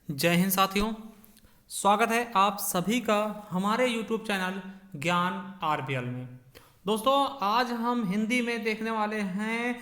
जय हिंद साथियों। स्वागत है आप सभी का हमारे YouTube चैनल ज्ञान आरबीएल में। दोस्तों, आज हम हिंदी में देखने वाले हैं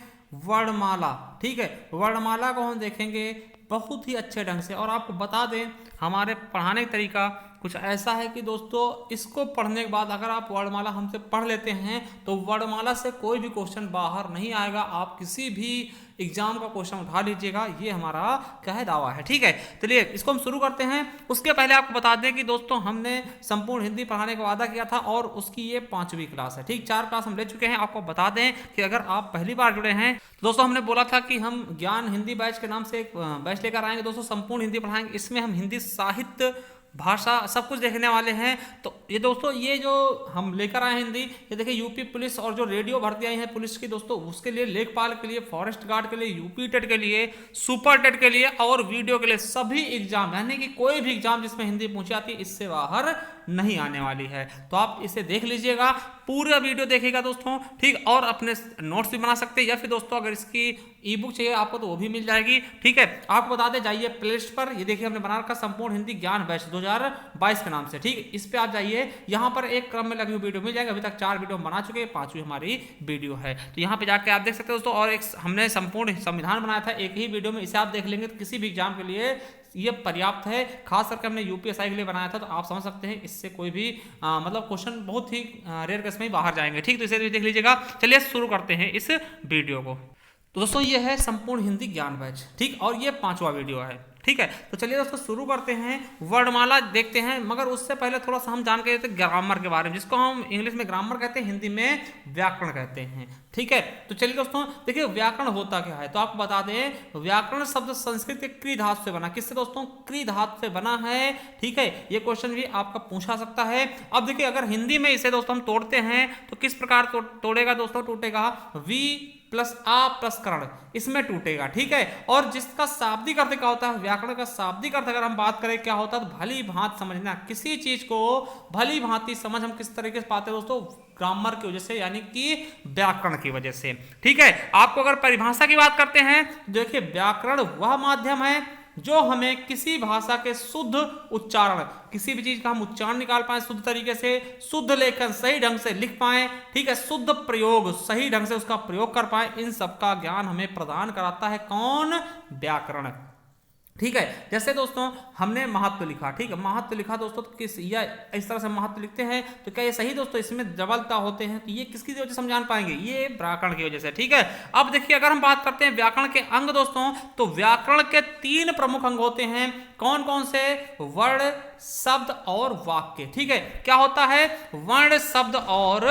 वर्णमाला। ठीक है, वर्णमाला को हम देखेंगे बहुत ही अच्छे ढंग से। और आपको बता दें, हमारे पढ़ाने का तरीका कुछ ऐसा है कि दोस्तों, इसको पढ़ने के बाद अगर आप वर्णमाला हमसे पढ़ लेते हैं तो वर्णमाला से कोई भी क्वेश्चन बाहर नहीं आएगा। आप किसी भी एग्जाम का क्वेश्चन उठा लीजिएगा, ये हमारा क्या है, दावा है। ठीक है, चलिए इसको हम शुरू करते हैं। उसके पहले आपको बता दें कि दोस्तों, हमने संपूर्ण हिंदी पढ़ाने का वादा किया था और उसकी ये 5वीं क्लास है। ठीक, 4 क्लास हम ले चुके हैं। आपको बता दें कि अगर आप पहली बार जुड़े हैं तो दोस्तों, हमने बोला था कि हम ज्ञान हिंदी बैच के नाम से एक बैच लेकर आएंगे। दोस्तों, संपूर्ण हिंदी पढ़ाएंगे। इसमें हम हिंदी साहित्य, भाषा, सब कुछ देखने वाले हैं। तो ये दोस्तों, ये जो हम लेकर आए हैं हिंदी, ये देखिए यूपी पुलिस और जो रेडियो भर्ती आई है पुलिस की दोस्तों, उसके लिए, लेखपाल के लिए, फॉरेस्ट गार्ड के लिए, यूपी टेट के लिए, सुपर टेट के लिए और वीडियो के लिए, सभी एग्जाम, यानी कि कोई भी एग्जाम जिसमें हिंदी पूछी आती है, इससे बाहर नहीं आने वाली है। तो आप इसे देख लीजिएगा, पूरा वीडियो देखिएगा दोस्तों। ठीक, और अपने नोट्स भी बना सकते हैं, या फिर दोस्तों अगर इसकी ई बुक चाहिए आपको तो वो भी मिल जाएगी। ठीक है, आपको बता दें, जाइए प्ले लिस्ट पर, ये देखिए हमने बना रखा संपूर्ण हिंदी ज्ञान बैच 2022 के नाम से। ठीक, इस पे आप जाइए, यहाँ पर एक क्रम में लगी हुई वीडियो मिल जाएगी। अभी तक 4 वीडियो हम बना चुके हैं, 5वीं हमारी वीडियो है। तो यहाँ पे जाके आप देख सकते हो दोस्तों। और एक हमने संपूर्ण संविधान बनाया था एक ही वीडियो में, इसे आप देख लेंगे तो किसी भी एग्जाम के लिए ये पर्याप्त है। खास करके हमने यूपीएसआई के लिए बनाया था, तो आप समझ सकते हैं इससे कोई भी मतलब क्वेश्चन बहुत ही रेयर केस में ही बाहर जाएंगे। ठीक, तो इसे भी देख लीजिएगा। चलिए शुरू करते हैं इस वीडियो को। तो दोस्तों, ये है संपूर्ण हिंदी ज्ञान बैच। ठीक, और ये 5वां वीडियो है। ठीक है, तो चलिए दोस्तों शुरू करते हैं। वर्णमाला देखते हैं, मगर उससे पहले थोड़ा सा हम जान के लेते हैं ग्रामर के बारे में, जिसको हम इंग्लिश में ग्रामर कहते हैं, हिंदी में व्याकरण कहते हैं। ठीक है, तो चलिए दोस्तों देखिए व्याकरण होता क्या है। तो आपको बता दें, व्याकरण शब्द संस्कृत के क्री धातु से बना। किससे दोस्तों? क्री धातु से बना है। ठीक है, ये क्वेश्चन भी आपका पूछा सकता है। अब देखिए, अगर हिंदी में इसे दोस्तों हम तोड़ते हैं तो किस प्रकार तोड़ेगा दोस्तों? टूटेगा वी प्लस आ प्लस करण, इसमें टूटेगा। ठीक है, और जिसका शाब्दिक अर्थ क्या होता है, व्याकरण का शाब्दिक अर्थ अगर हम बात करें क्या होता है, तो भली भांति समझना। किसी चीज को भली भांति समझ हम किस तरीके से पाते हैं दोस्तों? ग्रामर की वजह से, यानी कि व्याकरण की वजह से। ठीक है, आपको अगर परिभाषा की बात करते हैं, देखिए व्याकरण वह माध्यम है जो हमें किसी भाषा के शुद्ध उच्चारण, किसी भी चीज का हम उच्चारण निकाल पाए शुद्ध तरीके से, शुद्ध लेखन सही ढंग से लिख पाए, ठीक है, शुद्ध प्रयोग सही ढंग से उसका प्रयोग कर पाए, इन सब का ज्ञान हमें प्रदान कराता है कौन? व्याकरण। ठीक है, जैसे दोस्तों हमने महत्व लिखा। ठीक है, महत्व लिखा दोस्तों, तो किस या इस तरह से महत्व लिखते हैं, तो क्या ये सही दोस्तों? इसमें डबलता होते हैं, तो ये किसकी वजह से हम जान पाएंगे? ये व्याकरण की वजह से। ठीक है, अब देखिए अगर हम बात करते हैं व्याकरण के अंग दोस्तों, तो व्याकरण के 3 प्रमुख अंग होते हैं। कौन कौन से? वर्ण, शब्द और वाक्य। ठीक है, क्या होता है? वर्ण, शब्द और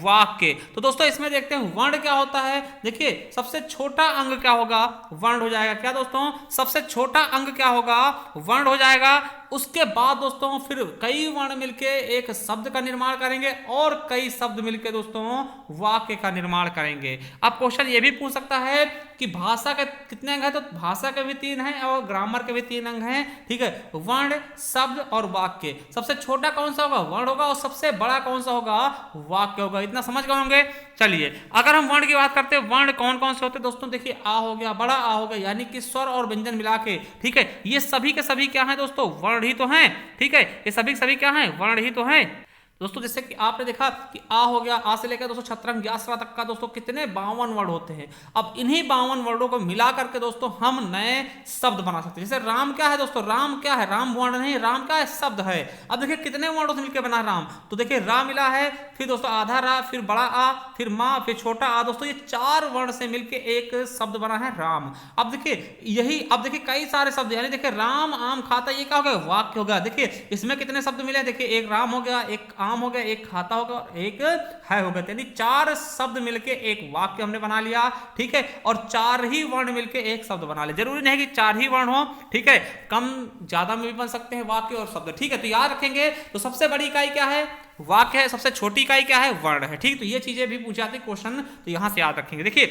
वाक्य। तो दोस्तों इसमें देखते हैं वर्ण क्या होता है। देखिए, सबसे छोटा अंग क्या होगा? वर्ण हो जाएगा। क्या दोस्तों? सबसे छोटा अंग क्या होगा? वर्ण हो जाएगा। उसके बाद दोस्तों फिर कई वर्ण मिलके एक शब्द का निर्माण करेंगे और कई शब्द मिलके दोस्तों वाक्य का निर्माण करेंगे। अब क्वेश्चन ये भी पूछ सकता है कि भाषा के कितने अंग हैं, तो भाषा के भी 3 हैं और ग्रामर के भी 3 अंग हैं। ठीक है, वर्ण, शब्द और वाक्य। सबसे छोटा कौन सा होगा? वर्ण होगा, और सबसे बड़ा कौन सा होगा? वाक्य होगा। इतना समझ गए होंगे। चलिए अगर हम वर्ण की बात करते हैं, वर्ण कौन कौन से होते हैं दोस्तों? देखिए, आ हो गया, बड़ा आ हो गया, यानी कि स्वर और व्यंजन मिला के। ठीक है, ये सभी के सभी क्या है दोस्तों? वर्ण ही तो हैं। ठीक है, ये सभी के सभी क्या हैं? वर्ण ही तो हैं दोस्तों। जैसे कि आपने देखा कि आ हो गया, आ से लेकर दोस्तों छत्रंग ज्ञासरा तक का दोस्तों कितने 52 वर्ड होते हैं। अब इन्हीं 52 वर्डों को मिला करके दोस्तों हम नए शब्द बना सकते हैं। जैसे राम क्या है दोस्तों? राम क्या है? राम वर्ण नहीं, राम क्या है? शब्द है। अब देखिए कितने वर्डों से मिलकर बना राम, तो देखिए रा मिला है, फिर दोस्तों आधा रा, फिर बड़ा आ, फिर माँ, फिर छोटा आ। दोस्तों ये 4 वर्ण से मिलकर एक शब्द बना है राम। अब देखिए यही, अब देखिए कई सारे शब्द, यानी देखिए राम आम खाता, ये क्या हो गया? वाक्य हो गया। देखिए इसमें कितने शब्द मिले? देखिए एक राम हो गया, एक आम हो गया, एक खाता होगा, एक है हो गया, यानी 4 शब्द मिलके एक वाक्य हमने बना लिया। ठीक है, और 4 ही वर्ण मिलके एक शब्द बना लिया। जरूरी नहीं कि 4 ही वर्ण हो। ठीक है, कम ज्यादा में भी बन सकते हैं वाक्य और शब्द। ठीक है, तो याद रखेंगे। तो सबसे बड़ी इकाई क्या है? वाक्य है। सबसे छोटी इकाई क्या है? वर्ण है। ठीक, तो ये चीजें भी पूछ जाती क्वेश्चन, तो यहां से याद रखेंगे। देखिए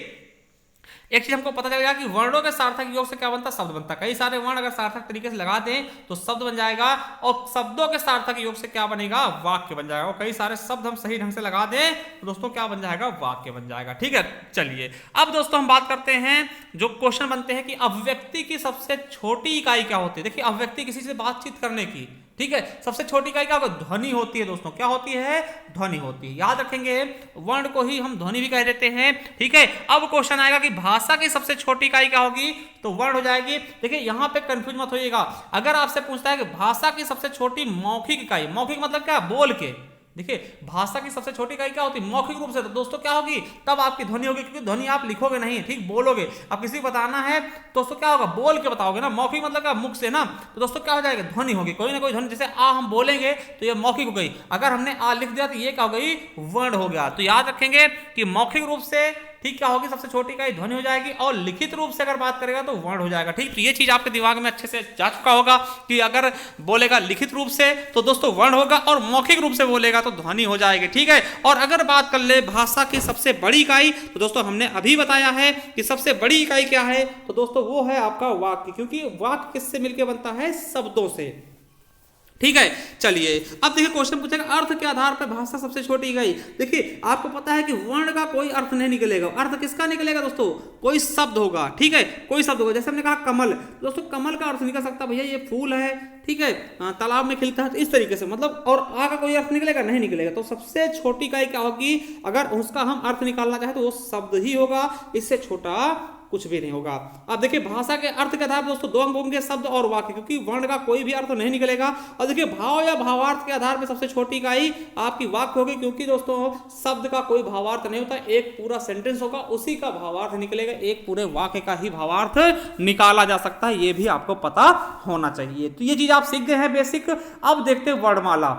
एक चीज हमको पता चलेगा कि वर्णों के सार्थक योग से क्या बनता है, शब्द बनता है। कई सारे वर्ण अगर सार्थक तरीके से लगा दें तो शब्द बन जाएगा, और शब्दों के सार्थक योग से क्या बनेगा, वाक्य बन जाएगा। और कई सारे शब्द हम सही ढंग से लगा दें तो दोस्तों क्या बन जाएगा, वाक्य बन जाएगा। ठीक है, चलिए अब दोस्तों हम बात करते हैं जो क्वेश्चन बनते हैं कि अभिव्यक्ति की सबसे छोटी इकाई क्या होती है। देखिए अभिव्यक्ति किसी से बातचीत करने की, ठीक है, सबसे छोटी इकाई क्या होगी, ध्वनि होती है दोस्तों। क्या होती है, ध्वनि होती है। याद रखेंगे वर्ण को ही हम ध्वनि भी कह देते हैं। ठीक है, अब क्वेश्चन आएगा कि भाषा की सबसे छोटी इकाई क्या होगी, तो वर्ण हो जाएगी। देखिए यहां पे कंफ्यूज मत होइएगा, अगर आपसे पूछता है कि भाषा की सबसे छोटी मौखिक इकाई, मौखिक मतलब क्या, बोल के। देखिए भाषा की सबसे छोटी इकाई क्या होती है, मौखिक रूप से, तो दोस्तों क्या होगी, तब आपकी ध्वनि होगी, क्योंकि ध्वनि आप लिखोगे नहीं, ठीक, बोलोगे। अब किसी को बताना है तो दोस्तों क्या होगा, बोल के बताओगे ना, मौखिक मतलब क्या, मुख से ना, तो दोस्तों क्या हो जाएगा, ध्वनि होगी, कोई ना कोई ध्वनि। जैसे आ हम बोलेंगे तो ये मौखिक हो गई, अगर हमने आ लिख दिया तो ये क्या हो गई, वर्ण हो गया। तो याद रखेंगे कि मौखिक रूप से, ठीक, क्या होगी, सबसे छोटी इकाई ध्वनि हो जाएगी, और लिखित रूप से अगर बात करेगा तो वर्ण हो जाएगा। ठीक, तो ये चीज आपके दिमाग में अच्छे से जा चुका होगा कि अगर बोलेगा लिखित रूप से तो दोस्तों वर्ण होगा, और मौखिक रूप से बोलेगा तो ध्वनि हो जाएगी। ठीक है, और अगर बात कर ले भाषा की सबसे बड़ी इकाई, तो दोस्तों हमने अभी बताया है कि सबसे बड़ी इकाई क्या है, तो दोस्तों वो है आपका वाक्य, क्योंकि वाक्य किससे मिलकर बनता है, शब्दों से। ठीक है, चलिए अब देखिए क्वेश्चन पूछेगा अर्थ के आधार पर भाषा सबसे छोटी इकाई। देखिए आपको पता है कि वर्ण का कोई अर्थ नहीं निकलेगा, अर्थ किसका निकलेगा दोस्तों, कोई शब्द होगा। ठीक है, कोई शब्द होगा, जैसे हमने कहा कमल, दोस्तों कमल का अर्थ निकल सकता है भैया ये फूल है, ठीक है, तालाब में खिलता है, तो इस तरीके से मतलब, और आ का कोई अर्थ निकलेगा, नहीं निकलेगा। तो सबसे छोटी इकाई क्या होगी, अगर उसका हम अर्थ निकालना चाहे तो वो शब्द ही होगा, इससे छोटा कुछ भी नहीं होगा। अब देखिए भाषा के अर्थ के आधार पर दोस्तों दो अंक होंगे, शब्द और वाक्य, क्योंकि वर्ण का कोई भी अर्थ नहीं निकलेगा। और देखिए भाव या भावार्थ के आधार पर सबसे छोटी इकाई आपकी वाक्य होगी, क्योंकि दोस्तों शब्द का कोई भावार्थ नहीं होता, एक पूरा सेंटेंस होगा उसी का भावार्थ निकलेगा, एक पूरे वाक्य का ही भावार्थ निकाला जा सकता है, ये भी आपको पता होना चाहिए। तो ये चीज आप सीख गए हैं बेसिक। अब देखते हैं वर्णमाला।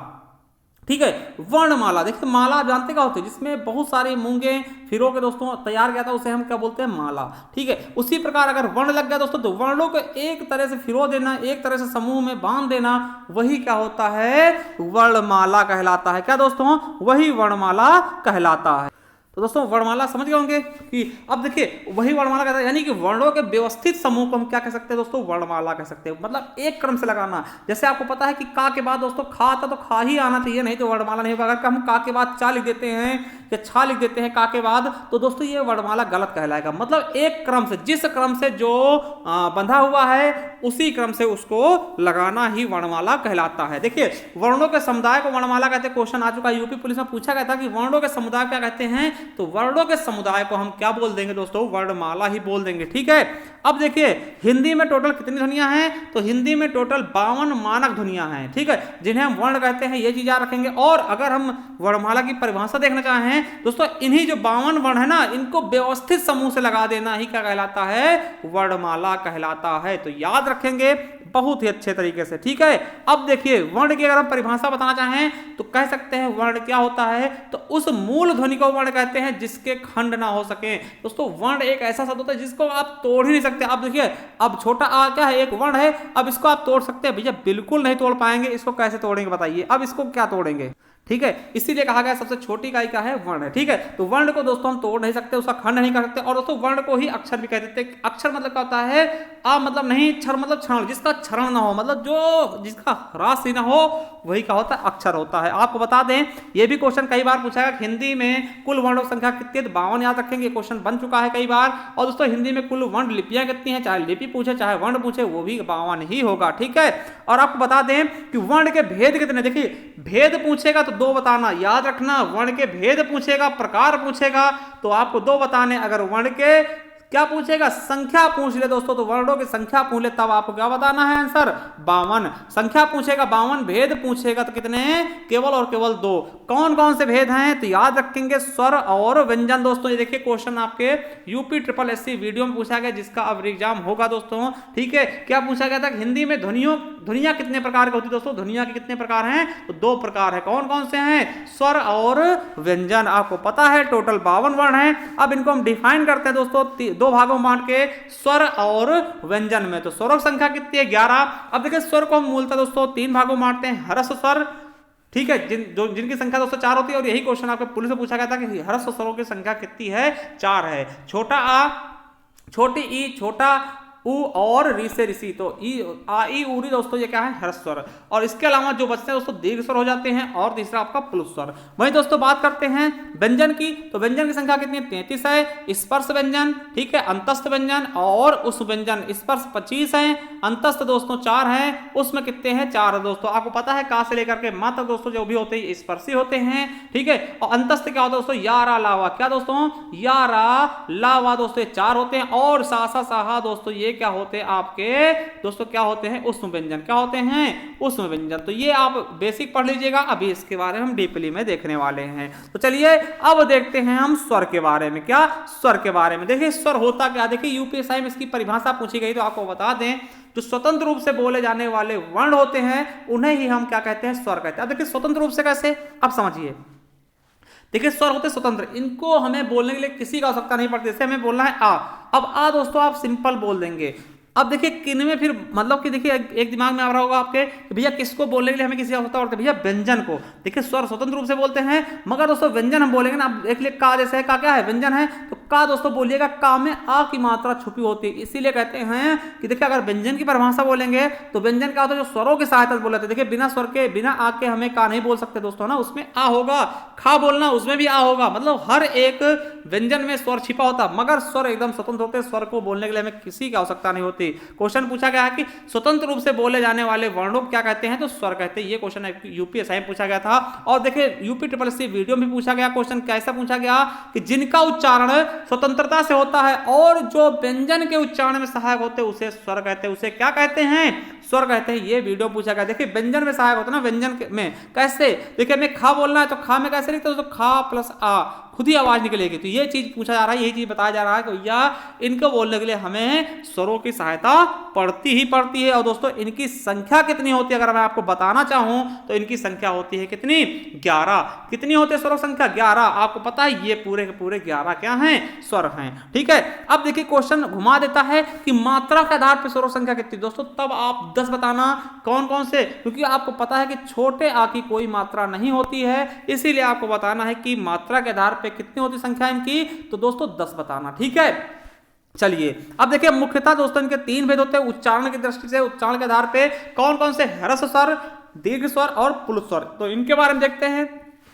ठीक है, वर्णमाला, देखिए माला आप जानते क्या होती है, जिसमें बहुत सारी मूंगे फिरो के दोस्तों तैयार किया था, उसे हम क्या बोलते हैं, माला। ठीक है, उसी प्रकार अगर वर्ण लग गया दोस्तों तो वर्णों को एक तरह से फिरो देना, एक तरह से समूह में बांध देना, वही क्या होता है, वर्णमाला कहलाता है। क्या दोस्तों, वही वर्णमाला कहलाता है। तो दोस्तों वर्णमाला समझ गए होंगे कि अब देखिए वही वर्णमाला कहता है, यानी कि वर्णों के व्यवस्थित समूह को हम क्या कह सकते हैं दोस्तों, वर्णमाला कह सकते हैं। मतलब एक क्रम से लगाना, जैसे आपको पता है कि का के बाद दोस्तों खा था तो खा ही आना चाहिए, नहीं तो वर्णमाला नहीं होगा। अगर हम का के बाद चा लिख देते हैं या छा लिख देते हैं का के बाद, तो दोस्तों ये वर्णमाला गलत कहलाएगा। मतलब एक क्रम से, जिस क्रम से जो बंधा हुआ है उसी क्रम से उसको लगाना ही वर्णमाला कहलाता है। देखिए वर्णों के समुदाय को वर्णमाला कहते हैं, क्वेश्चन आ चुका है, यूपी पुलिस में पूछा गया था कि वर्णों के समुदाय क्या कहते हैं, तो वर्णों के समुदाय को हम क्या बोल देंगे दोस्तों, वर्णमाला ही बोल देंगे। ठीक है, अब देखिए हिंदी में टोटल कितनी ध्वनियां हैं, तो हिंदी में टोटल 52 मानक ध्वनियां हैं। ठीक है, जिन्हें हम वर्ण कहते हैं, ये चीज याद रखेंगे। और अगर हम वर्णमाला की परिभाषा देखना चाहें दोस्तों, इन्हीं जो 52 वर्ण है ना, इनको व्यवस्थित समूह से लगा देना ही क्या कहलाता है, वर्णमाला कहलाता है। तो याद रखेंगे बहुत ही अच्छे तरीके से। ठीक है, अब देखिए वर्ण की अगर हम परिभाषा बताना चाहें तो कह सकते हैं वर्ण क्या होता है, तो उस मूल ध्वनि को वर्ण कहते हैं जिसके खंड ना हो सके। दोस्तों वर्ण एक ऐसा शब्द होता है जिसको आप तोड़ ही नहीं सकते। अब देखिए अब छोटा आ क्या है, एक वर्ण है, अब इसको आप तोड़ सकते हैं भैया, बिल्कुल नहीं तोड़ पाएंगे। इसको कैसे तोड़ेंगे बताइए, अब इसको क्या तोड़ेंगे। ठीक है, इसीलिए कहा गया सबसे छोटी इकाई क्या है, वर्ण है। ठीक है, तो वर्ण को दोस्तों हम तोड़ नहीं सकते, उसका खंड नहीं कर सकते। और दोस्तों वर्ण को ही अक्षर भी कह देते हैं। अक्षर मतलब क्या होता है, आ मतलब नहीं, क्षर मतलब क्षरण, जिसका क्षरण ना हो, मतलब जो जिसका ह्रास ही ना हो, वही क्या होता है, अक्षर होता है। आपको बता दें ये भी क्वेश्चन कई बार पूछा गया, हिंदी में कुल वर्णों की संख्या कितनी है, 52 याद रखेंगे, क्वेश्चन बन चुका है कई बार। और दोस्तों हिंदी में कुल वर्ण लिपियां कितनी है, चाहे लिपि पूछे चाहे वर्ण पूछे, वो भी 52 ही होगा। ठीक है, और आपको बता दें कि वर्ण के भेद कितने, देखिए भेद पूछेगा तो 2 बताना, याद रखना, वर्ण के भेद पूछेगा, प्रकार पूछेगा तो आपको 2 बताने। अगर वर्ण के क्या पूछेगा, संख्या पूछ ले दोस्तों, तो वर्णों की संख्या पूछ ले, तब आपको क्या बताना है आंसर, 52। संख्या पूछेगा 52, भेद पूछेगा तो कितने, केवल और केवल 2। कौन कौन से भेद हैं, तो याद रखेंगे स्वर और व्यंजन। दोस्तों ये देखिए क्वेश्चन आपके यूपी SSC वीडियो में पूछा गया, जिसका अब एग्जाम होगा दोस्तों। ठीक है, क्या पूछा गया था, हिंदी में ध्वनियां कितने प्रकार की होती है दोस्तों, ध्वनियां के कितने प्रकार हैं, तो 2 प्रकार है। कौन कौन से हैं, स्वर और व्यंजन। आपको पता है टोटल 52 वर्ण हैं। अब इनको हम डिफाइन करते हैं दोस्तों 2 भागों में बांट के, स्वर और व्यंजन में। तो स्वरों की संख्या कितनी है, 11। अब देखिए स्वर को हम मूलतः दोस्तों 3 भागों में बांटते हैं, ह्रस्व स्वर, ठीक है, जिनकी संख्या दोस्तों 4 होती है। और यही क्वेश्चन आपके पुलिस से पूछा गया था कि ह्रस्व स्वरों की संख्या कितनी है, 4 है। छोटा आ, छोटी ई, छोटा ऊ और री से ऋषि, तो ई आ ई ऊ री दोस्तों ये क्या है ह्रस्व स्वर। और इसके अलावा जो बचते हैं दोस्तों दीर्घ स्वर हो जाते हैं, और तीसरा आपका प्लुत स्वर। वहीं दोस्तों बात करते हैं व्यंजन की, तो व्यंजन की संख्या कितनी है 33 है। स्पर्श व्यंजन, ठीक है, अंतस्थ व्यंजन और उस व्यंजन। स्पर्श 25 है, अंतस्थ दोस्तों 4 है, उसमें कितने हैं 4 है दोस्तों। आपको पता है का से लेकर के मा तक दोस्तों जो भी होते हैं स्पर्शी होते हैं, ठीक है। और अंतस्थ क्या होता है दोस्तों यारा लावा, क्या दोस्तों यारा लावा दोस्तों 4 होते हैं। और सासा साहा दोस्तों ये क्या होते हैं आपके दोस्तों क्या होते हैं उष्म व्यंजन, क्या होते हैं उष्म व्यंजन। तो ये आप बेसिक पढ़ लीजिएगा, अभी इसके बारे में हम डीपली में देखने वाले हैं। तो चलिए अब देखते हैं हम स्वर के बारे में। क्या स्वर के बारे में देखिए, स्वर होता क्या, देखिए यूपीएसआई में इसकी परिभाषा पूछी गई तो आपको बता दें, जो स्वतंत्र रूप से बोले जाने वाले वर्ण होते हैं उन्हें ही हम क्या कहते हैं स्वर कहते हैं। अब देखिए स्वतंत्र रूप से कैसे, अब समझिए। देखिए स्वर होते स्वतंत्र, इनको हमें बोलने के लिए किसी का आवश्यकता नहीं पड़ती। जैसे हमें बोलना है आ, अब आ दोस्तों आप सिंपल बोल देंगे। अब देखिए किन में फिर मतलब कि देखिए एक दिमाग में आ रहा होगा आपके कि भैया किसको बोलने के लिए हमें किसी आवश्यकता पड़ती है, भैया व्यंजन को। देखिए स्वर स्वतंत्र रूप से बोलते हैं, मगर दोस्तों व्यंजन हम बोलेंगे ना। अब देख लिए का, जैसे है का क्या है व्यंजन है, तो का दोस्तों बोलिएगा, का में आ की मात्रा छुपी होती है, इसीलिए कहते हैं कि देखिए अगर व्यंजन की परिभाषा बोलेंगे तो व्यंजन क्या होता है जो स्वरों की सहायता से बोले जाते हैं। देखिए बिना स्वर के बिना आ के हमें का नहीं बोल सकते दोस्तों ना, उसमें आ होगा। खा बोलना उसमें भी आ होगा, मतलब हर एक व्यंजन में स्वर छिपा होता, मगर स्वर एकदम स्वतंत्र होते। स्वर को बोलने के लिए हमें किसी की आवश्यकता नहीं होती। क्वेश्चन पूछा गया है कि स्वतंत्र रूप से बोले जाने वाले वर्णों को क्या कहते हैं, तो स्वर कहते हैं। ये क्वेश्चन यूपीएसआई में पूछा गया था। और देखिए यूपी ट्रिपल वीडियो में पूछा गया क्वेश्चन, कैसा पूछा गया कि जिनका उच्चारण स्वतंत्रता से होता है और जो व्यंजन के उच्चारण में सहायक होते हैं उसे स्वर कहते हैं। उसे क्या कहते हैं स्वर कहते हैं। ये वीडियो पूछा गया। देखिए व्यंजन में सहायक होता है ना, व्यंजन में कैसे, देखिए हमें खा बोलना है तो खा में कैसे लिखते हैं, तो खा प्लस आ खुद ही आवाज निकलेगी। तो ये चीज पूछा जा रहा है, यही चीज बताया जा रहा है कि भैया इनको बोलने के लिए हमें स्वरों की सहायता पड़ती ही पड़ती है। और दोस्तों इनकी संख्या कितनी होती है, अगर मैं आपको बताना चाहूं तो इनकी संख्या होती है कितनी 11। कितनी होती है स्वरों की संख्या 11। आपको पता है ये पूरे के पूरे 11 क्या हैं स्वर हैं, ठीक है। अब देखिए क्वेश्चन घुमा देता है कि मात्रा के आधार पर स्वरों संख्या कितनी। दोस्तों तब आप 10 बताना कौन कौन से, क्योंकि आपको पता है कि छोटे आ की कोई मात्रा नहीं होती है, इसीलिए आपको बताना है कि मात्रा के आधार पर कितनी होती संख्या इनकी, तो दोस्तों 10 बताना, ठीक है। चलिए अब देखिए मुख्यतः दोस्तों इनके 3 भेद होते हैं उच्चारण की दृष्टि से। उच्चारण के आधार पे कौन कौन से ह्रस्व स्वर, दीर्घ स्वर और प्लुत स्वर, तो इनके बारे में देखते हैं।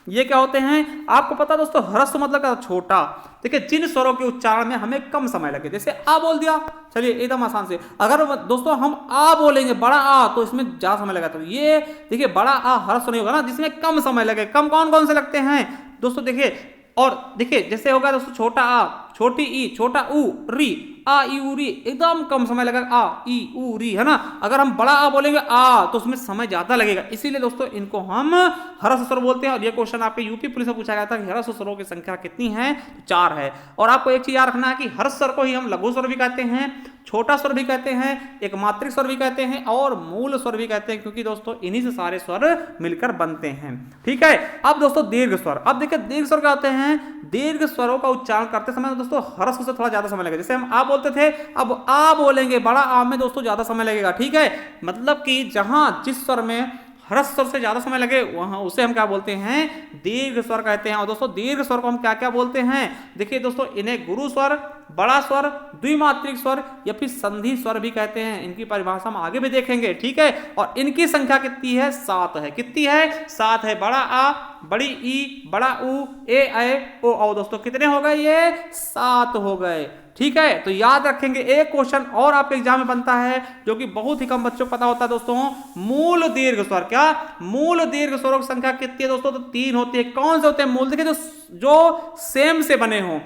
ये क्या होते हैं आपको पता दोस्तों, ह्रस्व मतलब क्या छोटा। देखिए जिन स्वरों के उच्चारण में हमें कम समय लगे, जैसे आ बोल दिया, चलिए एकदम आसान से। अगर दोस्तों हम आ बोलेंगे बड़ा आ तो इसमें ज्यादा समय लगा, तो ये देखिए बड़ा आ ह्रस्व नहीं होगा ना, जिसमें कम समय लगे। कम कौन कौन से लगते हैं दोस्तों, देखिए और देखिए जैसे होगा दोस्तों छोटा आ, छोटी ई, छोटा ऊ, री, आ ई ऊ री, एकदम कम समय लगेगा आ ई ऊ री, है ना। अगर हम बड़ा आ बोलेंगे आ तो उसमें समय ज्यादा लगेगा, इसीलिए दोस्तों इनको हम ह्रस्व स्वर बोलते हैं। और ये क्वेश्चन आपके यूपी पुलिस में पूछा गया था कि ह्रस्व स्वरों की संख्या कितनी है, 4 है। और आपको एक चीज याद रखना है कि ह्रस्व स्वर को ही हम लघु स्वर भी कहते हैं, छोटा स्वर भी कहते हैं, एक मात्रिक स्वर भी कहते हैं और मूल स्वर भी कहते हैं, क्योंकि दोस्तों इन्हीं से सारे स्वर मिलकर बनते हैं, ठीक है। अब दोस्तों दीर्घ स्वर, अब देखिए दीर्घ स्वर क्या होते हैं। दीर्घ स्वरों का उच्चारण करते समय दोस्तों ह्रस्व से थोड़ा ज्यादा समय लगेगा। जैसे हम आ बोलते थे, अब आ बोलेंगे बड़ा आ में दोस्तों ज्यादा समय लगेगा, ठीक है। मतलब कि जहां जिस स्वर में ह्रस्व स्वर से ज्यादा समय लगे वहां उसे हम क्या बोलते हैं दीर्घ स्वर कहते हैं। और दोस्तों दीर्घ स्वर को हम क्या क्या बोलते हैं, देखिए दोस्तों इन्हें गुरु स्वर, बड़ा स्वर, द्विमात्रिक स्वर या फिर संधि स्वर भी कहते हैं। इनकी परिभाषा हम आगे भी देखेंगे, ठीक है। और इनकी संख्या कितनी है 7 है। कितनी है 7 है। बड़ा आ, बड़ी ई, बड़ा ऊ, ए ओ औ। दोस्तों कितने हो गए ये 7 हो गए, ठीक है। तो याद रखेंगे। एक क्वेश्चन और आपके एग्जाम में बनता है जो कि बहुत ही कम बच्चों को पता होता है दोस्तों, मूल दीर्घ स्वर। क्या मूल दीर्घ स्वरों की संख्या कितनी है दोस्तों, तो 3 होती है। कौन से होते हैं मूल, देखिए जो सेम से बने हों।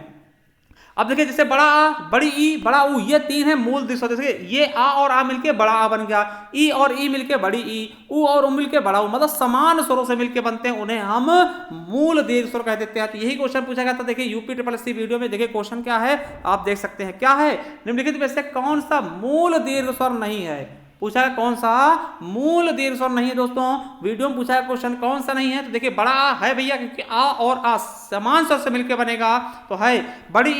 अब देखिए जैसे बड़ा आ, बड़ी ई, बड़ा ऊ, ये 3 है मूल दीर्घ स्वर। ये आ और आ मिलके बड़ा आ बन गया, ई और ई मिलके बड़ी ई, ऊ और ऊ मिलके बड़ा ऊ, मतलब समान स्वरों से मिलके बनते हैं, उन्हें हम मूल दीर्घ स्वर कह देते हैं। तो यही क्वेश्चन पूछा गया था। देखिए यूपी ट्रिपल एससी वीडियो में देखिए क्वेश्चन क्या है आप देख सकते हैं। क्या है निम्नलिखित में से कौन सा मूल दीर्घ स्वर नहीं है, पूछा है कौन सा मूल दीर्घ स्वर नहीं है। दोस्तों वीडियो में पूछा है क्वेश्चन कौन सा नहीं है, तो देखिए बड़ा आ है भैया, क्योंकि आ और आ समान स्वर से मिलकर बनेगा तो है। बड़ी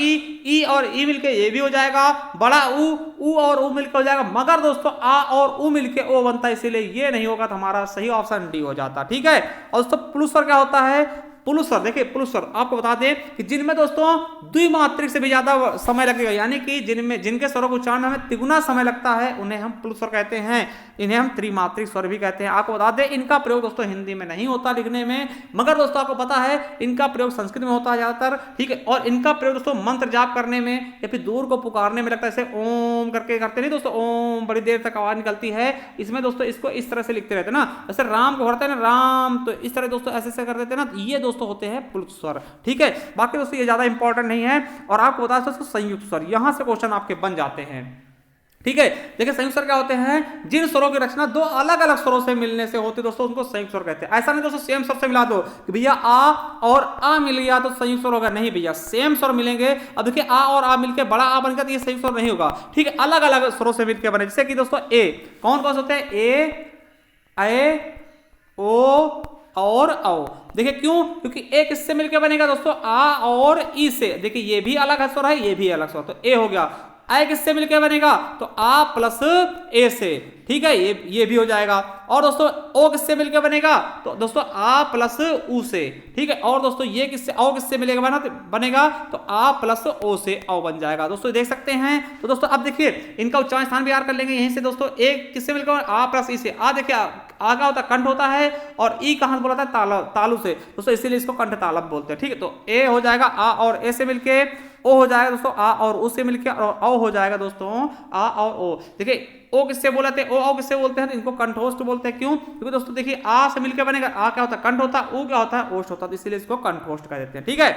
ई और ई मिलके ये भी हो जाएगा। बड़ा ऊ और ऊ मिलकर हो जाएगा। मगर दोस्तों आ और ऊ मिलके ओ बनता है, इसीलिए ये नहीं होगा, तो हमारा सही ऑप्शन डी हो जाता, ठीक है। और दोस्तों प्लुत स्वर क्या होता है, पुरुष स्वर, देखिए पुरुष स्वर आपको बता दें कि जिनमें दोस्तों द्विमात्रिक से भी ज्यादा समय लगेगा, यानी कि जिनके स्वरों को उच्चारण में हमें तिगुना समय लगता है उन्हें हम पुरुष स्वर कहते हैं, इन्हें हम त्रिमात्रिक स्वर भी कहते हैं। आपको बता दें इनका प्रयोग दोस्तों हिंदी में नहीं होता लिखने में, मगर दोस्तों आपको पता है इनका प्रयोग संस्कृत में होता है ज्यादातर, ठीक है। और इनका प्रयोग दोस्तों मंत्र जाप करने में या फिर दूर को पुकारने में लगता है, जैसे ओम करके करते नहीं दोस्तों, ओम बड़ी देर तक आवाज निकलती है, इसमें दोस्तों इसको इस तरह से लिखते रहते हैं ना, जैसे राम को पढ़ते हैं ना राम, तो इस तरह दोस्तों ऐसे कर देते हैं ना, ये दोस्तों होते हैं पुरुष स्वर, ठीक है। बाकी दोस्तों ये ज्यादा इंपॉर्टेंट नहीं है। और आपको बता दोस्तों संयुक्त स्वर, यहां से क्वेश्चन आपके बन जाते हैं, ठीक है। देखिए संयुक्त स्वर क्या होते हैं, जिन स्वरों की रचना दो अलग अलग स्वरों से मिलने से होती है दोस्तों, उनको संयुक्त स्वर कहते हैं। ऐसा नहीं दोस्तों सेम स्वर से मिला दो कि भैया आ और आ मिल गया तो संयुक्त स्वर होगा, नहीं भैया सेम स्वर मिलेंगे। अब देखिए आ और आ मिलकर बड़ा आ बन गया तो ये संयुक्त स्वर नहीं होगा, ठीक है। अलग अलग स्वरों से मिलकर बने, जैसे कि दोस्तों ए कौन कौन से होते हैं, ए ओ और औ। देखिए क्यों, क्योंकि ए किससे मिलकर बनेगा दोस्तों, आ और ई से। देखिए ये भी अलग स्वर है, ये भी अलग स्वर, तो ए हो गया। आई किससे मिलकर बनेगा, तो आ प्लस ए से, ठीक है, ये भी हो जाएगा। और दोस्तों ओ किससे मिलकर बनेगा, तो दोस्तों आ प्लस ऊ से, ठीक है। और दोस्तों ये किससे ओ किससे मिलेगा बनेगा, तो आ प्लस ओ से औ बन जाएगा। दोस्तों देख सकते हैं। तो दोस्तों अब देखिए इनका उच्चारण स्थान भी याद कर लेंगे यहीं से दोस्तों। ए किससे मिलकर आ प्लस ई से, आ देखिए आ का होता है कंठ होता है, और ई कहां बोला था, तालु से दोस्तों, इसीलिए इसको कंठ तालव बोलते हैं, ठीक है। तो ए हो जाएगा आ और ए से मिलके, ओ हो जाएगा दोस्तों आ और ऊ से मिलके, और औ हो जाएगा दोस्तों आ और ओ। देखिए ओ किससे बोलते हैं, ओ किससे बोलते हैं, तो इनको कंठोष्ठ बोलते हैं। क्यों, क्योंकि दोस्तों देखिए आ से मिलकर बनेगा, आ क्या होता है कंठ होता है, ऊ क्या होता है ओष्ठ होता है, इसीलिए इसको कंठोष्ठ कह देते हैं, ठीक है।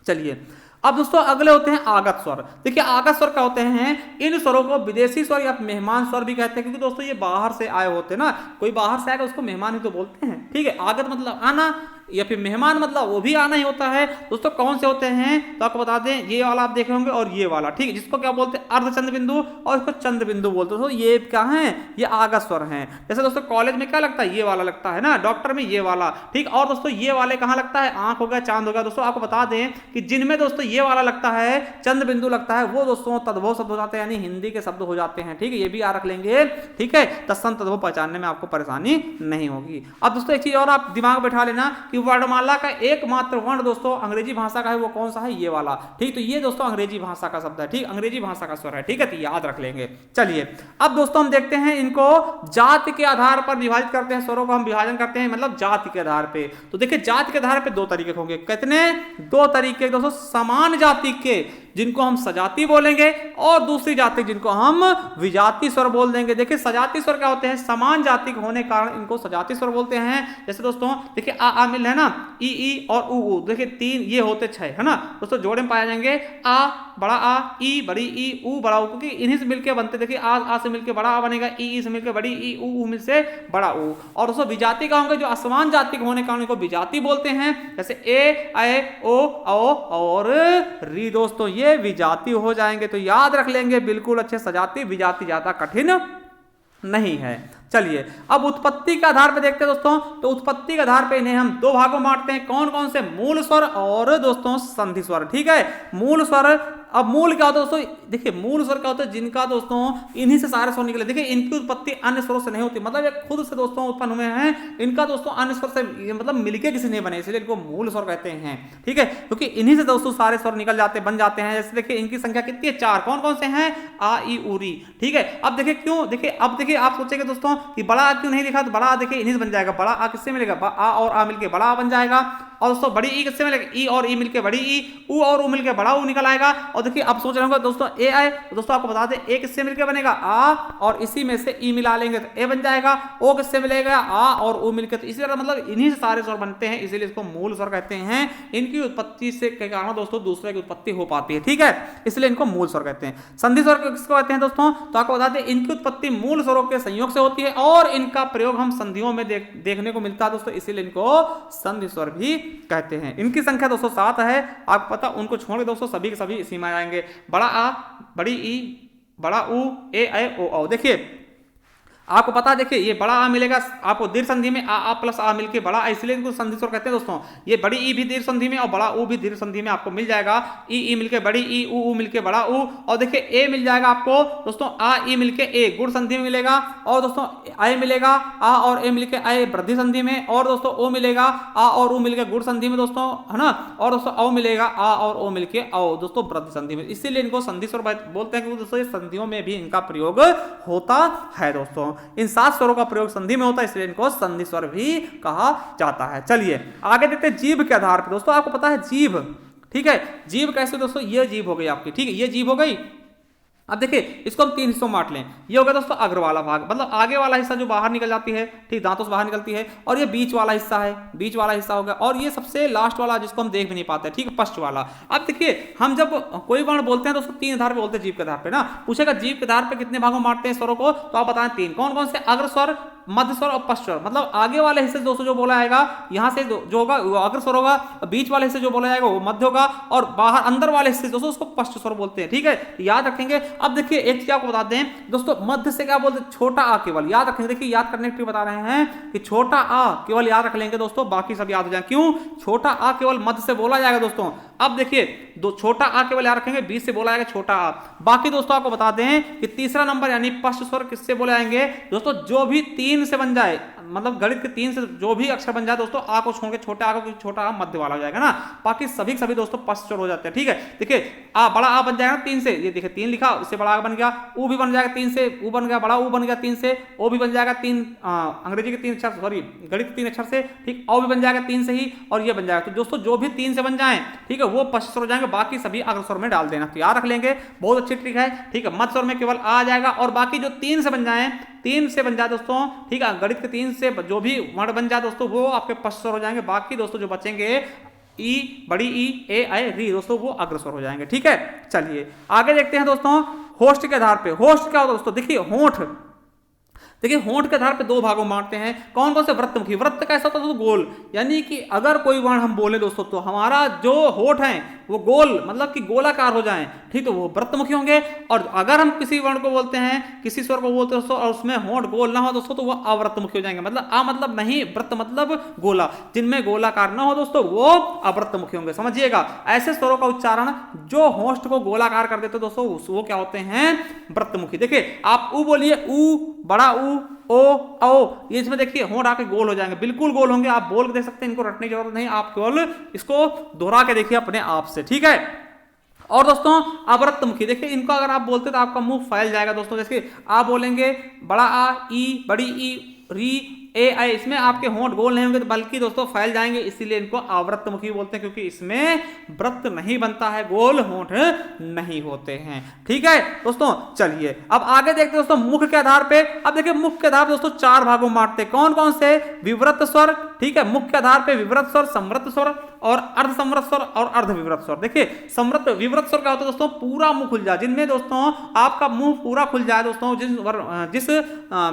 चलिए अब दोस्तों अगले होते हैं आगत स्वर। देखिए आगत स्वर क्या होते हैं, इन स्वरों को विदेशी स्वर या मेहमान स्वर भी कहते हैं, क्योंकि दोस्तों ये बाहर से आए होते हैं ना, कोई बाहर से आएगा उसको मेहमान ही तो बोलते हैं, ठीक है। आगत मतलब आना, या फिर मेहमान मतलब वो भी आना ही होता है। दोस्तों कौन से होते हैं, तो आपको बता दें ये वाला आप देखे होंगे और ये वाला, ठीक है, जिसको क्या बोलते हैं अर्धचंद्र बिंदु, और इसको चंद्र बिंदु बोलते हैं। दोस्तों ये क्या है, ये आगत स्वर हैं। जैसे दोस्तों कॉलेज में क्या लगता है, ये वाला लगता है ना, डॉक्टर में ये वाला, ठीक। और दोस्तों ये वाले कहाँ लगता है, आंख हो गया, चांद हो गया। दोस्तों आपको बता दें कि जिनमें दोस्तों ये वाला लगता है, चंद्र बिंदु लगता है, वो दोस्तों तद्भव शब्द हो जाते हैं, यानी हिंदी के शब्द हो जाते हैं, ठीक है। ये भी याद रख लेंगे, ठीक है, तत्सम तद्भव पहचानने में आपको परेशानी नहीं होगी। अब दोस्तों एक चीज और आप दिमाग बैठा लेना कि वर्णमाला का एकमात्र वर्ण दोस्तों अंग्रेजी भाषा का है, वो कौन सा है, ये वाला, ठीक। तो ये दोस्तों अंग्रेजी भाषा का शब्द है, ठीक, अंग्रेजी भाषा का स्वर है, ठीक है, तो याद रख लेंगे। चलिए अब दोस्तों हम देखते हैं इनको जाति के आधार पर विभाजित करते हैं, स्वरों को हम विभाजन करते हैं मतलब जाति के आधार पे। तो देखिए जाति के आधार पे दो तरीके होंगे, कितने, दो तरीके दोस्तों, समान जाति के जिनको हम सजाती बोलेंगे, और दूसरी जाति जिनको हम विजाति स्वर बोल देंगे। देखिए सजाती स्वर क्या होते हैं, समान जाति होने के कारण इनको सजाती स्वर बोलते हैं। जैसे दोस्तों देखिए आ मिल है ना, ई और ऊ, देखिए तीन ये होते छह है ना दोस्तों, जोड़े में पाए जाएंगे आ बड़ा आ, ई बड़ी ई, ऊ बड़ा ऊ, क्योंकि इन्हीं से मिलकर बनते। देखिए आ से मिलकर बड़ा आ बनेगा, ई से मिलकर बड़ी ई, ऊ मिल से बड़ा ऊ। और दोस्तों विजाति का होंगे जो असमान जाति होने के कारण इनको विजाति बोलते हैं, जैसे ए ओ और री, दोस्तों ये विजाति हो जाएंगे। तो याद रख लेंगे बिल्कुल अच्छे, सजाती विजाति ज्यादा कठिन नहीं है। चलिए अब उत्पत्ति के आधार पर देखते हैं दोस्तों। तो उत्पत्ति के आधार पर इन्हें हम दो भागों में बांटते हैं, कौन कौन से, मूल स्वर और दोस्तों संधि स्वर, ठीक है। मूल स्वर, अब मूल क्या होता है दोस्तों, देखिए मूल स्वर क्या होता है, जिनका दोस्तों इन्हीं से सारे स्वर निकले। देखिए इनकी उत्पत्ति अन्य स्वरों से नहीं होती, मतलब ये खुद से दोस्तों उत्पन्न हुए हैं, इनका दोस्तों अन्य स्वर से मतलब मिलके किसी ने बने, इसलिए इनको मूल स्वर कहते हैं, ठीक है। क्योंकि इन्हीं से दोस्तों सारे स्वर निकल जाते बन जाते हैं। जैसे देखिए इनकी संख्या कितनी है, चार, कौन कौन से हैं, आ ई उ री, ठीक है। अब देखिए क्यों, देखिए अब देखिए आप सोचेंगे दोस्तों कि बड़ा आ क्यों नहीं लिखा, तो बड़ा आ देखिए इन्हीं से बन जाएगा, बड़ा आ किससे मिलेगा, आ और आ मिलके बड़ा आ बन जाएगा। और दोस्तों बड़ी ई किससे मिलेगा, ई और ई मिलके बड़ी ई, ऊ और ऊ मिलके बड़ा ऊ निकल आएगा। और देखिए अब सोच रहे होंगे दोस्तों ए आए, तो दोस्तों आपको बता दें ए किससे मिलकर बनेगा, आ और इसी में से ई मिला लेंगे तो ए बन जाएगा। ओ किससे मिलेगा, आ और ऊ मिलकर, तो इसी तरह मतलब इन्हीं से सारे स्वर बनते हैं, इसीलिए इसको मूल स्वर कहते हैं। इनकी उत्पत्ति से के कारण दोस्तों दूसरे की उत्पत्ति हो पाती है, ठीक है, इसलिए इनको मूल स्वर कहते हैं। संधि स्वर किसको कहते हैं दोस्तों, तो आपको बता दें इनकी उत्पत्ति मूल स्वरों के संयोग से होती है, और इनका प्रयोग हम संधियों में देखने को मिलता है दोस्तों, इसीलिए इनको संधि स्वर भी कहते हैं। इनकी संख्या दोस्तों 7 है, आपको पता, उनको छोड़ के दोस्तों सभी के सभी इसी में आएंगे, बड़ा आ, बड़ी ई, बड़ा ऊ, ए ओ। देखिए आपको पता है, देखिए ये बड़ा आ मिलेगा आपको दीर्घ संधि में, आ प्लस आ मिलके बड़ा आ, इसलिए इनको संधि स्वर कहते हैं दोस्तों। ये बड़ी ई भी दीर्घ संधि में और बड़ा ऊ भी दीर्घ संधि में आपको मिल जाएगा। ई मिलके बड़ी ई, ऊ मिलके बड़ा ऊ, और देखिए ए मिल जाएगा आपको दोस्तों, आ ई मिलके ए गुण संधि में मिलेगा, और दोस्तों ए मिलेगा आ और ए मिलके ए वृद्धि संधि में, और दोस्तों ओ मिलेगा आ और ऊ मिलके गुण संधि में दोस्तों, है ना, और दोस्तों औ मिलेगा आ और ओ मिलके औ दोस्तों वृद्धि संधि में। इसीलिए इनको संधि स्वर बोलते हैं, क्योंकि दोस्तों ये संधियों में भी इनका प्रयोग होता है दोस्तों। इन 7 स्वरों का प्रयोग संधि में होता है, इसलिए इनको संधि स्वर भी कहा जाता है। चलिए आगे देखते हैं जीभ के आधार पर। दोस्तों आपको पता है जीभ, ठीक है, जीभ कैसे दोस्तों, ये जीभ हो गई आपकी, ठीक है, ये जीभ हो गई। अब देखिए इसको हम 3 हिस्सों में बांट लें। ये हो गया दोस्तों अग्र वाला भाग, मतलब आगे वाला हिस्सा जो बाहर निकल जाती है, ठीक, दांतों से बाहर निकलती है, और ये बीच वाला हिस्सा है, बीच वाला हिस्सा हो गया, और ये सबसे लास्ट वाला जिसको हम देख भी नहीं पाते, ठीक, पश्च वाला। अब देखिए हम जब कोई वर्ण बोलते हैं तो उसको 3 आधार पे बोलते हैं, जीव के आधार पे ना। पूछेगा जीव के आधार पे कितने भागों में बांटते हैं स्वरों को, तो आप बताएं 3। कौन कौन से? अग्र स्वर, मध्य स्वर और पश्च स्वर। मतलब आगे वाले हिस्से दोस्तों जो बोला जाएगा यहां से जो होगा वो अग्र स्वर होगा, बीच वाले हिस्से जो बोला जाएगा वो मध्य होगा, और बाहर अंदर वाले हिस्से दोस्तों उसको पश्च स्वर बोलते हैं, ठीक है, याद रखेंगे। अब देखिए एक चीज आपको बताते हैं दोस्तों, मध्य से क्या बोलते हैं? छोटा आ केवल, याद रखेंगे। देखिए याद करने के लिए बता रहे हैं कि छोटा आ केवल याद रख लेंगे दोस्तों, बाकी सब याद हो जाए। क्यों? छोटा आ केवल मध्य से बोला जाएगा दोस्तों। अब देखिए दो छोटा आ केवल याद रखेंगे, बीच से बोला जाएगा छोटा आ। बाकी दोस्तों आपको बताते हैं कि तीसरा नंबर यानी पश्च स्वर किससे बोले जाएंगे दोस्तों? जो भी 3 से बन जाए, मतलब गणित के 3 से जो भी अक्षर बन जाए दोस्तों, आ को छोड़ के छोटे आ को, छोटा आ मध्य वाला हो जाएगा ना, बाकी सभी दोस्तों पश्च स्वर हो जाते हैं, ठीक है। देखिए आ बड़ा आ बन जाएगा 3 से, ये देखिए 3 लिखा, इससे बड़ा आ बन गया। ऊ भी बन जाएगा 3 से, ऊ बन गया, बड़ा ऊ बन गया 3 से। ओ भी बन जाएगा 3 अंग्रेजी के 3 अक्षर, सॉरी गणित के 3 अक्षर से, ठीक। औ भी बन जाएगा 3 से ही, और ये बन जाएगा। तो दोस्तों जो भी 3 से बन जाए, ठीक है, वो पश्च स्वर हो जाएंगे, बाकी सभी अग्र स्वर में डाल देना। तो याद रख लेंगे, बहुत अच्छी ट्रिक है, ठीक है। मध्य स्वर में केवल आ जाएगा, और बाकी जो 3 से बन जाए, 3 से बन जाए दोस्तों, ठीक है, गणित के 3 से जो भी वर्ण बन जाए दोस्तों वो आपके पश्च स्वर हो जाएंगे। बाकी दोस्तों जो बचेंगे ई, बड़ी ई, ए, आई, री दोस्तों वो अग्र स्वर हो जाएंगे, ठीक है। चलिए आगे देखते हैं दोस्तों होस्ट के आधार पे। होस्ट क्या होता है दोस्तों? देखिए होंठ, देखिए होंठ के आधार पे 2 भागों में बांटते हैं। कौन कौन से? वृत्तमुखी। वृत्त कैसा होता है दोस्तों? गोल, यानी कि अगर कोई वर्ण हम बोले दोस्तों तो हमारा जो होंठ है वो गोल, मतलब कि गोलाकार हो जाएं, ठीक, तो वो वृत्तमुखी होंगे। और अगर हम किसी वर्ण को बोलते हैं, किसी स्वर को बोलते हैं दोस्तों, और उसमें होंठ गोल ना हो दोस्तों, तो वो अवृत्तमुखी हो जाएंगे। मतलब आ मतलब नहीं, वृत्त मतलब गोला, जिनमें गोलाकार ना हो दोस्तों वो अवृत्तमुखी होंगे, समझिएगा। ऐसे स्वरों का उच्चारण जो होंठ को गोलाकार कर देते दोस्तों वो क्या होते हैं? वृत्तमुखी। देखिए आप ऊ बोलिए, ऊ, बड़ा ऊ, ओ, औ, ये इसमें देखिए होंठ आके गोल हो जाएंगे, बिल्कुल गोल होंगे। आप बोल के देख सकते हैं, इनको रटने की जरूरत नहीं, आप केवल इसको दोहरा के देखिए अपने आप से, ठीक है। और दोस्तों अवृत्तमुखी, देखिए इनको अगर आप बोलते तो आपका मुंह फैल जाएगा दोस्तों। जैसे आप बोलेंगे बड़ा आ, ई, बड़ी ई, री, ए, आई, इसमें आपके होंठ गोल नहीं होंगे बल्कि दोस्तों फैल जाएंगे, इसीलिए इनको अवृत्तमुखी बोलते हैं, क्योंकि इसमें वृत्त नहीं बनता है, गोल होंठ नहीं होते हैं, ठीक है दोस्तों। चलिए अब आगे देखते हैं दोस्तों मुख के आधार पे। अब देखिए मुख के आधार दोस्तों 4 भागों में बांटते हैं। कौन कौन से? विवृत स्वर, ठीक है, मुख के आधार पे विवृत स्वर, समृत स्वर और अर्ध समृत स्वर और अर्ध विवृत स्वर। देखिए समृत विवृत स्वर क्या होता है दोस्तों? पूरा मुंह खुल जाए, जिनमें दोस्तों आपका मुंह पूरा खुल जाए दोस्तों, जिस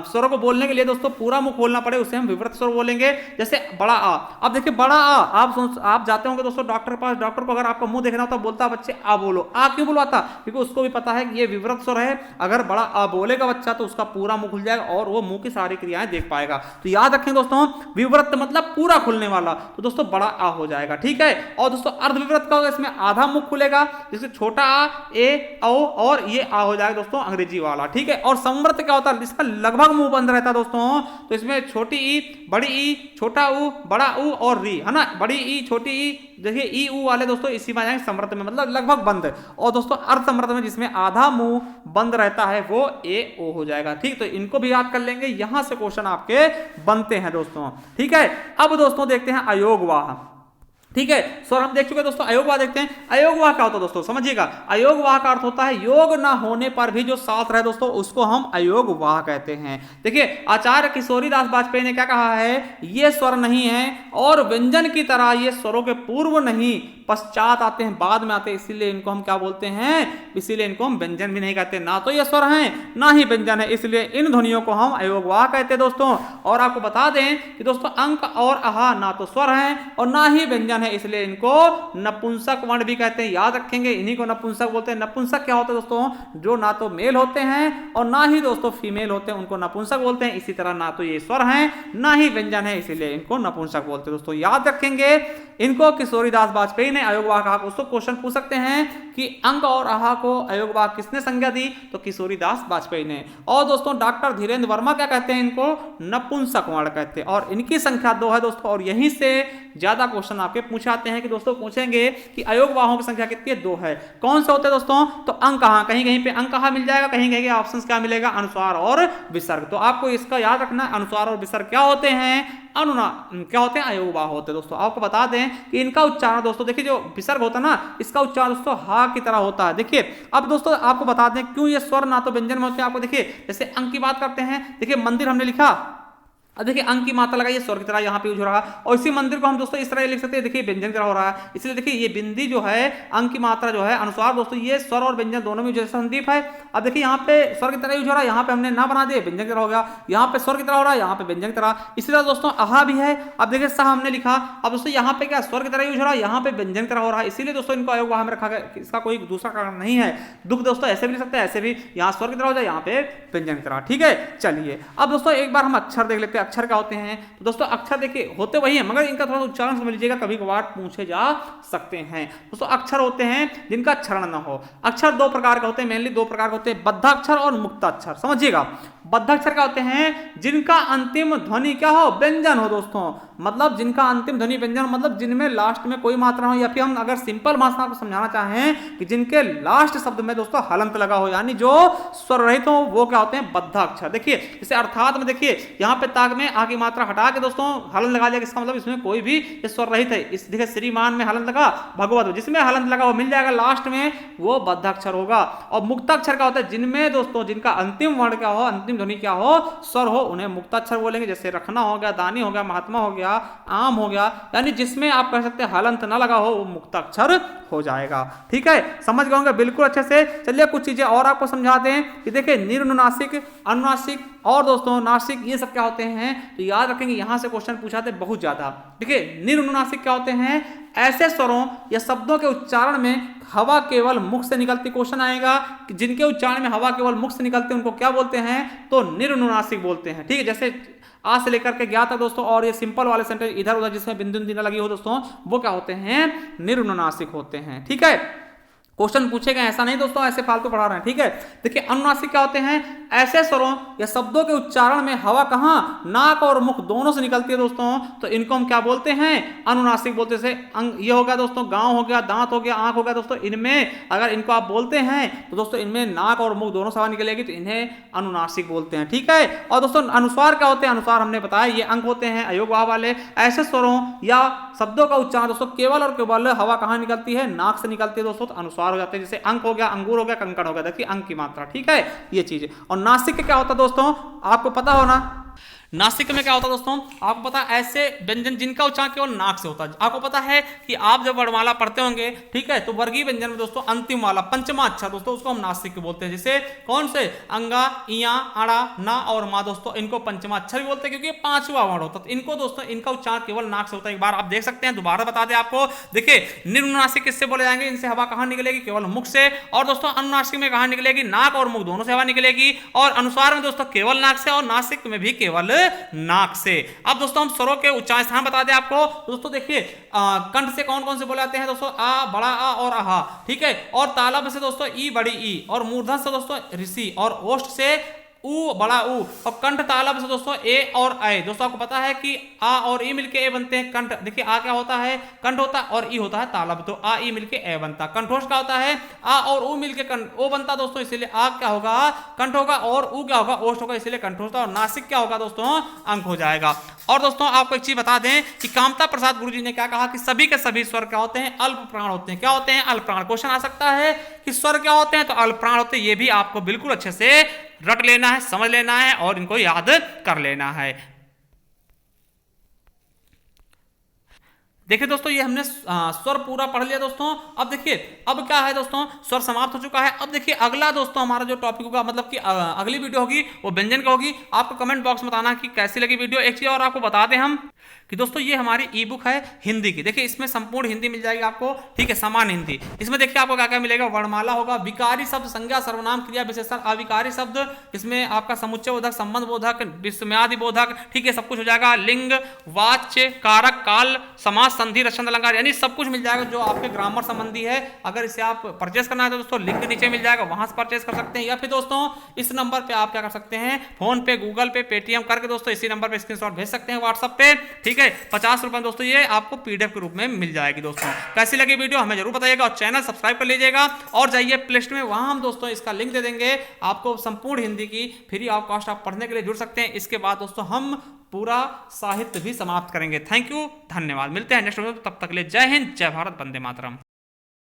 स्वर को बोलने के लिए दोस्तों पूरा मुंह खोलना पड़े उसे हम विवृत स्वर बोलेंगे। जैसे बड़ा आ। अब देखिए बड़ा आ, आप जाते होंगे दोस्तों डॉक्टर के पास, डॉक्टर को अगर आपका मुंह देखना होता बोलता बच्चे आ बोलो। आ क्यों बुलवाता? क्योंकि उसको भी पता है कि ये विवृत स्वर है, अगर बड़ा आ बोलेगा बच्चा तो उसका पूरा मुंह खुल जाएगा और वो मुंह की सारी क्रियाएं देख पाएगा। तो याद रखें दोस्तों, विवृत मतलब पूरा खुलने वाला, तो दोस्तों बड़ा आ हो जाएगा, ठीक है। और दोस्तों अर्धविवृत का होगा, इसमें आधा मुख खुलेगा, जैसे छोटा आ, ए, औ, और ये आ हो जाएगा दोस्तों अंग्रेजी वाला, ठीक है। और समृत क्या होता है? इसका लगभग मुंह बंद रहता है दोस्तों, तो इसमें छोटी ई, बड़ी ई, छोटा ऊ, बड़ा ऊ और री, है ना, बड़ी ई, छोटी ई, देखिए ई ऊ वाले दोस्तों इसी में जाएंगे समृत में, मतलब लगभग बंद। और दोस्तों अर्ध समृत में जिसमें आधा मुंह बंद रहता है वो ए ओ हो जाएगा, ठीक। तो इनको भी याद कर लेंगे, यहां से क्वेश्चन आपके बनते हैं दोस्तों, ठीक है। अब दोस्तों देखते हैं अयोगवाह, ठीक है। स्वर हम देख चुके हैं दोस्तों, अयोगवाह देखते हैं। अयोगवाह क्या होता है दोस्तों? समझिएगा, अयोगवाह का अर्थ होता है योग ना होने पर भी जो साथ रहे दोस्तों, उसको हम अयोगवाह कहते हैं। देखिए आचार्य किशोरीदास वाजपेयी ने क्या कहा है? ये स्वर नहीं है और व्यंजन की तरह ये स्वरों के पूर्व नहीं पश्चात आते हैं, बाद में आते हैं, इसीलिए इनको हम क्या बोलते हैं, इसीलिए इनको हम व्यंजन भी नहीं कहते। ना तो ये स्वर हैं ना ही व्यंजन है, इसलिए इन ध्वनियों को हम अयोगवाह कहते हैं दोस्तों। और आपको बता दें कि दोस्तों अंक और आहा ना तो स्वर हैं और ना ही व्यंजन है, इसलिए इनको नपुंसक वर्ण भी कहते हैं। याद रखेंगे, इन्हीं को नपुंसक बोलते हैं। नपुंसक क्या होता है दोस्तों, जो ना तो मेल होते हैं और ना ही दोस्तों फीमेल होते हैं, उनको नपुंसक बोलते हैं। इसी तरह ना तो ये स्वर हैं ना ही व्यंजन है, इसीलिए इनको नपुंसक बोलते हैं दोस्तों। याद रखेंगे, इनको किशोरीदास वाजपेयी ने अयोगवाह कहा। दोस्तों क्वेश्चन पूछ सकते हैं कि अंक और आहा को अयोगवाह किसने संज्ञा दी, तो किशोरीदास वाजपेयी ने। और दोस्तों डॉक्टर धीरेन्द्र वर्मा क्या कहते हैं, इनको नपुंसक वर्ण कहते हैं और इनकी संख्या 2 है दोस्तों। और यहीं से ज्यादा क्वेश्चन आपके पूछाते हैं कि दोस्तों पूछेंगे कि अयोगवाहों की संख्या कितनी है, 2 है। कौन से होते हैं दोस्तों, तो अंक कहां, कहीं कहीं पे अंक कहां मिल जाएगा, कहीं कहीं ऑप्शन क्या मिलेगा, अनुस्वार और विसर्ग। तो आपको इसका याद रखना, अनुस्वार और विसर्ग क्या होते हैं, क्या होते हैं, अयोगवाह होते हैं दोस्तों। आपको बता दें कि इनका उच्चारण दोस्तों देखिए, जो विसर्ग होता है ना, इसका उच्चारण दोस्तों हा की तरह होता है। देखिए अब दोस्तों आपको बता दें क्यों ये स्वर ना तो व्यंजन में होते हैं। आपको देखिए, जैसे अंक की बात करते हैं, देखिए मंदिर हमने लिखा, अब देखिए अंक की मात्रा लगाइए, स्वर की तरह यहाँ पे यूज हो रहा है। और इसी मंदिर को हम दोस्तों इस तरह लिख सकते हैं, देखिए व्यंजन की तरह हो रहा है। इसलिए देखिए ये बिंदी जो है, अंक की मात्रा जो है, अनुस्वार दोस्तों, ये स्वर और व्यंजन दोनों में जैसे संदीप है। अब देखिए यहाँ पे स्वर की तरह यूज हो रहा है, यहाँ पे हमने ना बना दिए, व्यंजन की तरह हो गया। यहाँ पे स्वर की तरह हो रहा है, यहाँ पे व्यंजन की तरह। इसी तरह दोस्तों आहा भी है, अब देखिए सह हमने लिखा, अब दोस्तों यहाँ पे क्या स्वर की तरह यूज हो रहा है, यहाँ पे व्यंजन की तरह हो रहा है। इसीलिए दोस्तों इनको अयोगवाह में रखा गया, इसका कोई दूसरा कारण नहीं है। दुख दोस्तों ऐसे भी लिख सकते हैं, ऐसे भी, यहाँ स्वर की तरह हो जाए, यहाँ पे व्यंजन की तरह। ठीक है, चलिए अब दोस्तों एक बार हम अक्षर देख लेते हैं, अक्षर क्या होते हैं। तो दोस्तों अक्षर देखिए होते वही है, मगर इनका थोड़ा उच्चारण समझ लीजिएगा, कभी कभार पूछे जा सकते हैं। दोस्तों अक्षर होते हैं जिनका क्षरण न हो। अक्षर 2 प्रकार के होते हैं, मेनली 2 प्रकार के होते हैं, बद्धाक्षर और मुक्ताक्षर। समझिएगा, बद्धाक्षर क्या होते हैं, जिनका अंतिम ध्वनि क्या हो, व्यंजन हो दोस्तों। मतलब जिनका अंतिम ध्वनि व्यंजन, मतलब जिनमें लास्ट में कोई मात्रा हो, या फिर हम अगर सिंपल भाषा को समझाना चाहें कि जिनके लास्ट शब्द में दोस्तों हलंत लगा हो, यानी जो स्वर रहित हो, वो क्या होते हैं, बद्धाक्षर। देखिए जैसे अर्थात में देखिए, यहाँ पे ताक में आ की मात्रा हटा के दोस्तों हलंत लगा दिया, इसका मतलब इसमें कोई भी स्वर रहित है। इस देखिए श्रीमान में हलंत लगा, भगवत जिसमें हलंत लगा वो मिल जाएगा लास्ट में, वो बद्धाक्षर होगा। और मुक्ताक्षर क्या होता है, जिनमें दोस्तों जिनका अंतिम वर्ण क्या हो, अंतिम ध्वनि क्या हो, स्वर हो, उन्हें मुक्ताक्षर बोलेंगे। जैसे रखना हो गया, दानी हो गया, महात्मा हो गया, आम हो गया, यानी जिसमें आप कह सकते हैं हलंत ना लगा हो, वो मुक्ताक्षर हो जाएगा। ठीक है, समझ गए होंगे बिल्कुल अच्छे से। चलिए कुछ चीजें और आपको समझा दें कि देखिए निर्नुनासिक, अनुनासिक और दोस्तों नासिक, ये सब क्या होते हैं, तो याद रखेंगे यहां से क्वेश्चन पूछाते बहुत ज्यादा। देखिए निर्नुनासिक क्या होते हैं, ऐसे स्वरों या शब्दों के उच्चारण में हवा केवल मुख से निकलती, क्वेश्चन आएगा कि जिनके उच्चारण में हवा केवल मुख से निकलती है उनको क्या बोलते हैं, तो निर्नुनासिक बोलते हैं। ठीक है, जैसे आ से लेकर के गया था दोस्तों, और ये सिंपल वाले सेंटेंस इधर उधर जिसमें बिंदु बिंदु लगी हो दोस्तों, वो क्या होते हैं, निर्नुनासिक होते हैं। ठीक है, क्वेश्चन पूछेगा, ऐसा नहीं दोस्तों ऐसे फालतू पढ़ा रहे हैं। ठीक है, देखिए अनुनासिक क्या होते हैं, ऐसे स्वरों या शब्दों के उच्चारण में हवा कहां, नाक और मुख दोनों से निकलती है दोस्तों, तो इनको हम क्या बोलते हैं, अनुनासिक बोलते हैं। ये हो गया दोस्तों, गांव हो गया, दांत हो गया, आंख हो गया दोस्तों, इनमें अगर इनको आप बोलते हैं तो दोस्तों इनमें नाक और मुख दोनों से हवा निकलेगी, तो इन्हें अनुनासिक बोलते हैं। ठीक है, और दोस्तों अनुस्वार क्या होते हैं, अनुस्वार हमने बताया ये अंक होते हैं अयोगवाह वाले। ऐसे स्वरों या शब्दों का उच्चारण दोस्तों केवल और केवल हवा कहां निकलती है, नाक से निकलती है दोस्तों, तो अनुस्वार हो जाते हैं। जैसे अंक हो गया, अंगूर हो गया, कंकड़ हो गया, देखिए अंक की मात्रा। ठीक है, ये चीज। और नासिक क्या होता है दोस्तों, आपको पता हो ना, नासिक में क्या होता है दोस्तों, आपको पता है ऐसे व्यंजन जिनका उच्चारण केवल नाक से होता है। आपको पता है कि आप जब वर्णमाला पढ़ते होंगे, ठीक है, तो वर्गीय व्यंजन में दोस्तों अंतिम वाला पंचमा अक्षर दोस्तों उसको हम नासिक बोलते हैं। जैसे कौन से, अंगा, इया, अड़ा, ना और मा दोस्तों, इनको पंचमा अक्षर भी बोलते हैं क्योंकि 5वां वर्ण होता है। इनको दोस्तों इनका उच्चारण केवल नाक से होता है। एक बार आप देख सकते हैं, दोबारा बता दें आपको, देखिए निर्नुनासिक किससे बोले जाएंगे, इनसे हवा कहां निकलेगी, केवल मुख से। और दोस्तों अनुनासिक में कहां निकलेगी, नाक और मुख दोनों से हवा निकलेगी। और अनुस्वार में दोस्तों केवल नाक से, और नासिक में भी केवल नाक से। अब दोस्तों हम स्वरों के उच्चारण स्थान बता दें आपको दोस्तों। देखिए कंठ से कौन कौन से बोले जाते हैं दोस्तों, आ, बड़ा आ और आहा। ठीक है, और तालब से दोस्तों ई, बड़ी ई। और मूर्धन से दोस्तों ऋषि। और ओष्ठ से ऊ, बड़ा ऊ। और कंठ तालब से दोस्तों ए और ऐ। दोस्तों आपको पता है कि आ और ई मिलके ए बनते हैं कंठ। देखिए आ क्या होता है, कंठ होता है, और ई होता है तालब, तो आ ई मिलके ए बनता। कंठोष्ठ क्या होता है, आ और ऊ मिलके कंठ ओ बनता दोस्तों, इसीलिए आ क्या होगा, कंठ होगा, और ऊ क्या होगा, ओष्ठ होगा, इसीलिए कंठोष्ठ। और नासिक क्या होगा दोस्तों, अंक हो जाएगा। और दोस्तों आपको एक चीज बता दें कि कामता प्रसाद गुरुजी ने क्या कहा कि सभी के सभी स्वर क्या होते हैं, अल्प प्राण होते हैं। क्या होते हैं, अल्प प्राण। क्वेश्चन आ सकता है कि स्वर क्या होते हैं, तो अल्प प्राण होते हैं। ये भी आपको बिल्कुल अच्छे से रट लेना है, समझ लेना है और इनको याद कर लेना है। देखिए दोस्तों, ये हमने स्वर पूरा पढ़ लिया दोस्तों। अब देखिए, अब क्या है दोस्तों, स्वर समाप्त हो चुका है। अब देखिए अगला दोस्तों हमारा जो टॉपिक होगा, मतलब कि अगली वीडियो होगी वो व्यंजन का होगी। आपको कमेंट बॉक्स में बताना कि कैसी लगी वीडियो। एक चीज और आपको बता दें हम कि दोस्तों ये हमारी ई बुक है हिंदी की। देखिए इसमें संपूर्ण हिंदी मिल जाएगी आपको, ठीक है, सामान्य हिंदी। इसमें देखिए आपको क्या क्या मिलेगा, वर्णमाला होगा, विकारी शब्द, संज्ञा, सर्वनाम, क्रिया विशेषण, अविकारी शब्द, इसमें आपका समुच्चय बोधक, संबंध बोधक, विस्मयादि बोधक, ठीक है, सब कुछ हो जाएगा। लिंग, वाच्य, कारक, काल, समास, संधि, रचना, अलंकार, यानी सब कुछ मिल जाएगा जो आपके ग्रामर संबंधी है। अगर इसे आप परचेस करना है तो दोस्तों लिंक नीचे मिल जाएगा, वहां से परचेस कर सकते हैं। या फिर दोस्तों इस नंबर पे आप क्या कर सकते हैं, फोन पे, गूगल पे, पेटीएम करके दोस्तों इसी नंबर पे स्क्रीनशॉट भेज सकते हैं व्हाट्सएप पे, ठीक है। 50 रुपए दोस्तों ये आपको पीडीएफ के रूप में मिल जाएगी दोस्तों। कैसी लगी वीडियो हमें जरूर बताइएगा, और चैनल सब्सक्राइब कर लीजिएगा। और जाइए प्ले स्टोर में, वहां हम दोस्तों इसका लिंक दे देंगे आपको, संपूर्ण हिंदी की फ्री ऑफ कॉस्ट आप पढ़ने के लिए जुड़ सकते हैं। इसके बाद दोस्तों हम पूरा साहित्य भी समाप्त करेंगे। थैंक यू, धन्यवाद। मिलते हैं नेक्स्ट वीडियो, तब तक के लिए जय हिंद, जय भारत, वंदे मातरम।